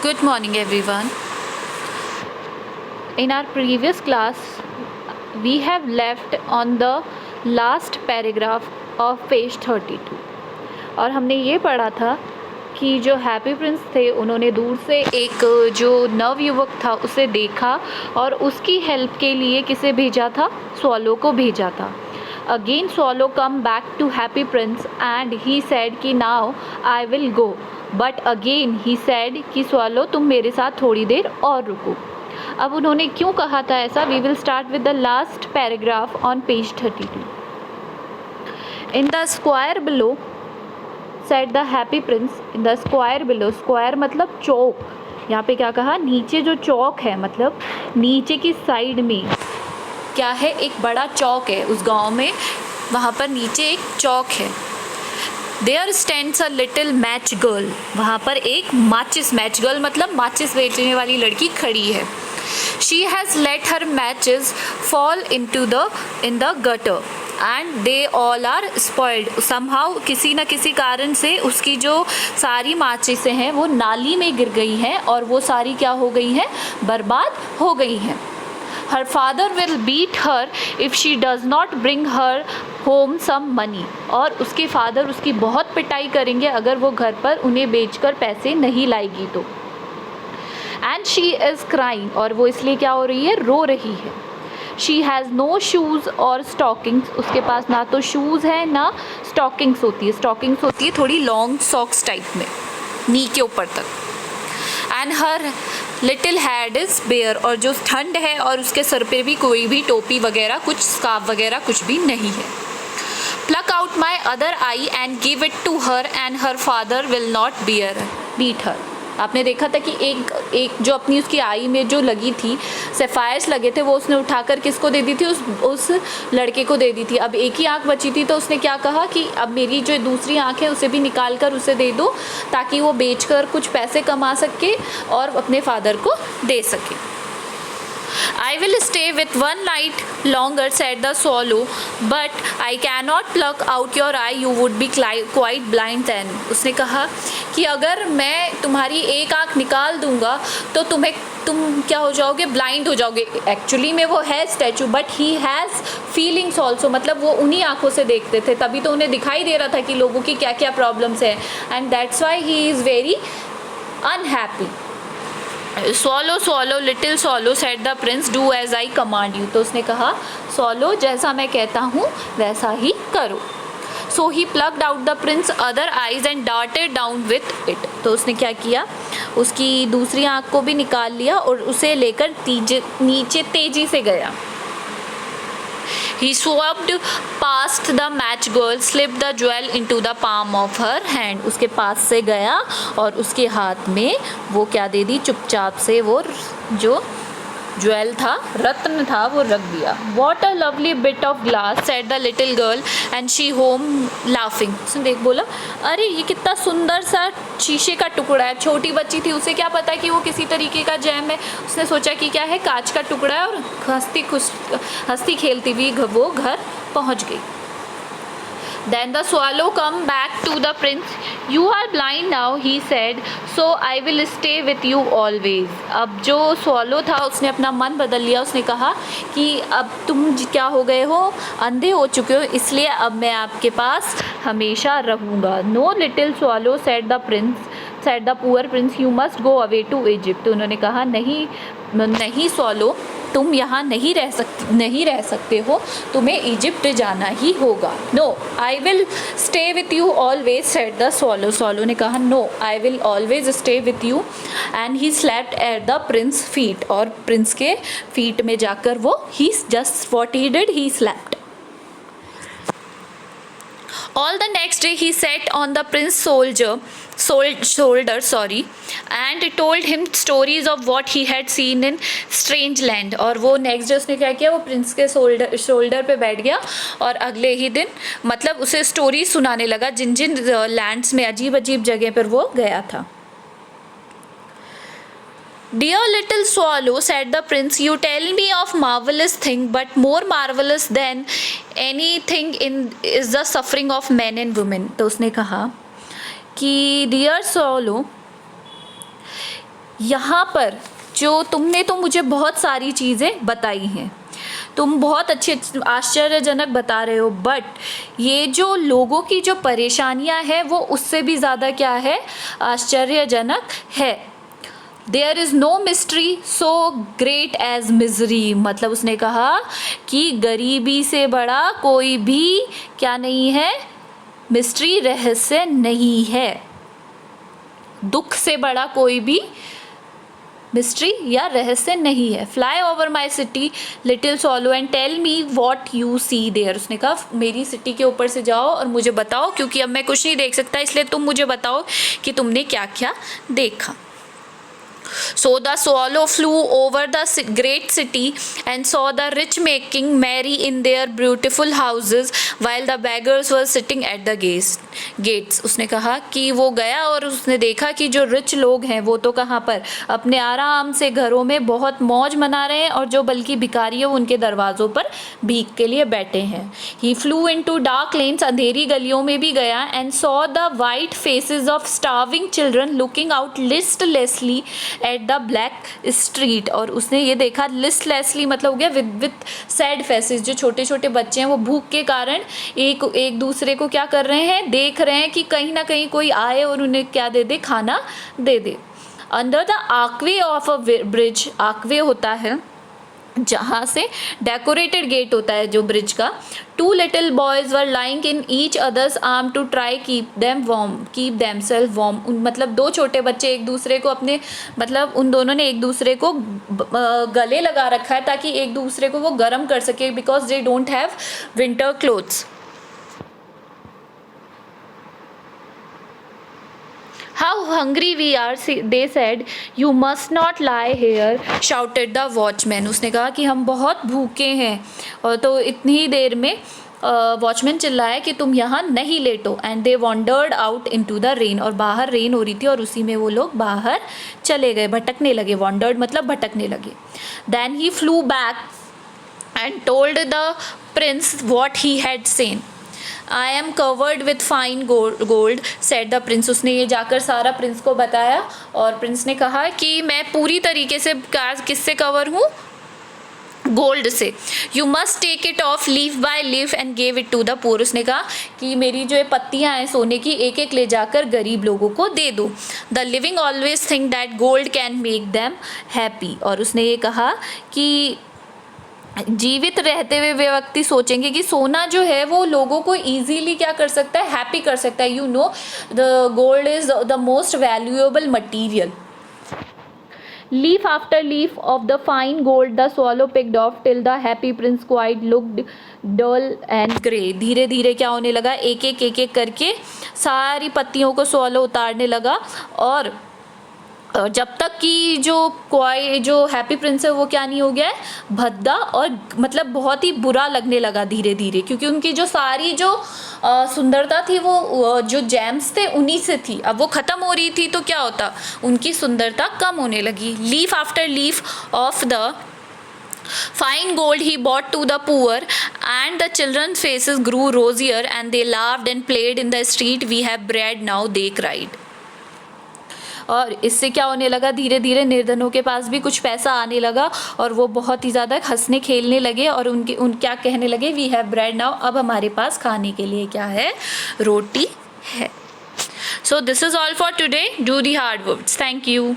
Good morning, everyone. In our previous class, we have left on the last paragraph of page 32. और हमने ये पढ़ा था कि जो हैप्पी प्रिंस थे उन्होंने दूर से एक जो नवयुवक था उसे देखा और उसकी हेल्प के लिए किसे भेजा था? स्वॉलो को भेजा था. Again swallow come back to happy prince and he said कि now I will go, but again he said कि स्वॉलो तुम मेरे साथ थोड़ी देर और रुको. अब उन्होंने क्यों कहा था ऐसा? We will start with the last paragraph on page 32. In the square below said the happy prince, in the square below, square मतलब चौक. यहाँ पे क्या कहा? नीचे जो चौक है, मतलब नीचे की साइड में क्या है? एक बड़ा चौक है उस गांव में, वहाँ पर नीचे एक चौक है. There stands a little match girl, वहाँ पर एक माचिस, मैच गर्ल मतलब माचिस बेचने वाली लड़की खड़ी है. She has let her matches fall in the gutter and they all are spoiled. Somehow किसी न किसी कारण से उसकी जो सारी माचिसें हैं वो नाली में गिर गई हैं और वो सारी क्या हो गई हैं? बर्बाद हो गई हैं. Her father will beat her if she does not bring her home some money. और उसके फादर उसकी बहुत पिटाई करेंगे अगर वो घर पर उन्हें बेचकर पैसे नहीं लाएगी तो. And she is crying, और वो इसलिए क्या हो रही है? रो रही है. She has no shoes or stockings, उसके पास ना तो शूज़ है ना स्टॉकिंग्स होती है. स्टॉकिंग्स होती है थोड़ी लॉन्ग सॉक्स टाइप में, नी के ऊपर तक. And her little head is bare, और जो ठंड है और उसके सर पे भी कोई भी टोपी वगैरह, कुछ स्कार्फ वगैरह कुछ भी नहीं है. Pluck out my other eye and give it to her and her father will not beat her. आपने देखा था कि एक जो अपनी उसकी आई में जो लगी थी, सफ़ायर्स लगे थे, वो उसने उठाकर किसको दे दी थी? उस लड़के को दे दी थी. अब एक ही आँख बची थी तो उसने क्या कहा कि अब मेरी जो दूसरी आँख है उसे भी निकाल कर उसे दे दो ताकि वो बेचकर कुछ पैसे कमा सके और अपने फादर को दे सके. I will stay with one night longer, said the swallow, but I cannot pluck out your eye. You would be quite blind then. उसने कहा कि अगर मैं तुम्हारी एक आँख निकाल दूंगा तो तुम क्या हो जाओगे? ब्लाइंड हो जाओगे. एक्चुअली में वो है statue, but he has feelings also, मतलब वो उन्हीं आँखों से देखते थे, तभी तो उन्हें दिखाई दे रहा था कि लोगों की क्या क्या प्रॉब्लम्स है. And that's why he is very unhappy. Swallow swallow little swallow said the prince, do as I command you. तो उसने कहा स्वॉलो जैसा मैं कहता हूँ वैसा ही करो. So he plucked out the prince other eyes and darted down with it. तो उसने क्या किया? उसकी दूसरी आँख को भी निकाल लिया और उसे लेकर नीचे तेजी से गया. He swept past the match girl, slipped the jewel into the palm of her hand. उसके पास से गया और उसके हाथ में वो क्या दे दी? चुपचाप से वो जो ज्वेल था, रत्न था, वो रख दिया. What a lovely bit of glass, said the little girl, and she home laughing. उसने देख बोला, अरे ये कितना सुंदर सा शीशे का टुकड़ा है. छोटी बच्ची थी, उसे क्या पता कि वो किसी तरीके का जैम है. उसने सोचा कि क्या है, कांच का टुकड़ा है, और हंसती खेलती हुई वो घर पहुंच गई. Then the swallow come back to the prince. You are blind now, he said, so I will stay with you always. अब जो swallow था उसने अपना मन बदल लिया. उसने कहा कि अब तुम क्या हो गए हो? अंधे हो चुके हो, इसलिए अब मैं आपके पास हमेशा रहूँगा. No little swallow, said the prince, said the poor prince, you must go away to Egypt. उन्होंने कहा नहीं स्वॉलो, तुम यहाँ नहीं रह सकते हो, तुम्हें इजिप्ट जाना ही होगा. No I will stay with you always, said the swallow. Swallow ने कहा no I will always stay with you. And he slapped at the prince feet, और प्रिंस के फीट में जाकर वो ही just what he did, he slapped. All the next day he sat on the prince's shoulder, and told him stories of what he had seen in strange land. और वो next day उसने क्या किया? वो प्रिंस के shoulder पे बैठ गया और अगले ही दिन मतलब उसे स्टोरी सुनाने लगा जिन जिन लैंड्स में, अजीब अजीब जगह पर वो गया था. Dear little swallow, said the prince, you tell me of marvelous thing, but more marvelous than anything is the suffering of men and women. तो उसने कहा कि डियर स्वॉलो, यहाँ पर जो तुमने तो मुझे बहुत सारी चीज़ें बताई हैं, तुम बहुत अच्छे आश्चर्यजनक बता रहे हो, बट ये जो लोगों की जो परेशानियां हैं वो उससे भी ज़्यादा क्या है, आश्चर्यजनक है। There is no mystery so great as misery, मतलब उसने कहा कि गरीबी से बड़ा कोई भी क्या नहीं है, मिस्ट्री, रहस्य नहीं है। दुख से बड़ा कोई भी मिस्ट्री या रहस्य नहीं है। Fly over my city little swallow and tell me what you see there, उसने कहा मेरी सिटी के ऊपर से जाओ और मुझे बताओ, क्योंकि अब मैं कुछ नहीं देख सकता, इसलिए तुम मुझे बताओ कि तुमने क्या क्या देखा। So the swallow flew over the great city and saw the rich making merry in their beautiful houses while the beggars were sitting at the gates. उसने कहा कि वो गया और उसने देखा कि जो रिच लोग हैं वो तो कहाँ पर अपने आराम से घरों में बहुत मौज मना रहे हैं, और जो बल्कि भिखारी है वो उनके दरवाज़ों पर भीख के लिए बैठे हैं। He flew into dark lanes, अंधेरी गलियों में भी गया, and saw the white faces of starving children looking out listlessly at the black street, और उसने ये देखा लिस्टलेसली मतलब हो गया विथ सैड फेसेस, जो छोटे छोटे बच्चे हैं वो भूख के कारण एक दूसरे को क्या कर रहे हैं, देख रहे हैं कि कहीं ना कहीं कोई आए और उन्हें क्या दे दे, खाना दे दे। Under the archway of a bridge, archway होता है जहाँ से डेकोरेटेड गेट होता है जो ब्रिज का, two little boys were lying in each other's arm to try keep them self warm, मतलब दो छोटे बच्चे एक दूसरे को अपने मतलब उन दोनों ने एक दूसरे को गले लगा रखा है ताकि एक दूसरे को वो गर्म कर सके, because they don't have winter clothes. How hungry we are, they said. You must not lie here, shouted the watchman. उसने कहा कि हम बहुत भूखे हैं, और तो इतनी ही देर में वॉचमैन चिल्लाया कि तुम यहाँ नहीं लेटो। And they wandered out into the rain, और बाहर रेन हो रही थी और उसी में वो लोग बाहर चले गए, भटकने लगे। वॉन्डर्ड मतलब भटकने लगे। Then he flew back and told the prince what he had seen. I am covered with fine gold said the prince, उसने ये जाकर सारा प्रिंस को बताया, और प्रिंस ने कहा कि मैं पूरी तरीके से किससे कवर हूँ, गोल्ड से। You must take it off leaf by leaf and give it to the poor, उसने कहा कि मेरी जो पत्तियाँ हैं सोने की एक एक ले जाकर गरीब लोगों को दे दो। The living always think that gold can make them happy, और उसने ये कहा कि जीवित रहते हुए व्यक्ति सोचेंगे कि सोना जो है वो लोगों को इजीली क्या कर सकता है, हैप्पी कर सकता है। You know the gold is the most valuable material. Leaf after leaf of the fine gold the swallow picked off till the happy prince quite looked dull and grey। धीरे धीरे क्या होने लगा, एक एक करके सारी पत्तियों को swallow उतारने लगा, और जब तक कि जो हैप्पी प्रिंस है वो क्या नहीं हो गया है, भद्दा, और मतलब बहुत ही बुरा लगने लगा धीरे धीरे, क्योंकि उनकी जो सारी जो सुंदरता थी वो जो जेम्स थे उन्हीं से थी। अब वो ख़त्म हो रही थी तो क्या होता, उनकी सुंदरता कम होने लगी। Leaf after leaf of the fine gold he bought to the poor, and the children's faces grew rosier and they laughed and played in the street. We have bread now, they cried। और इससे क्या होने लगा, धीरे धीरे निर्धनों के पास भी कुछ पैसा आने लगा, और वो बहुत ही ज़्यादा हंसने खेलने लगे, और उन क्या कहने लगे, वी हैव ब्रेड नाउ, अब हमारे पास खाने के लिए क्या है, रोटी है। So this is all for today, do the hard works. Thank you.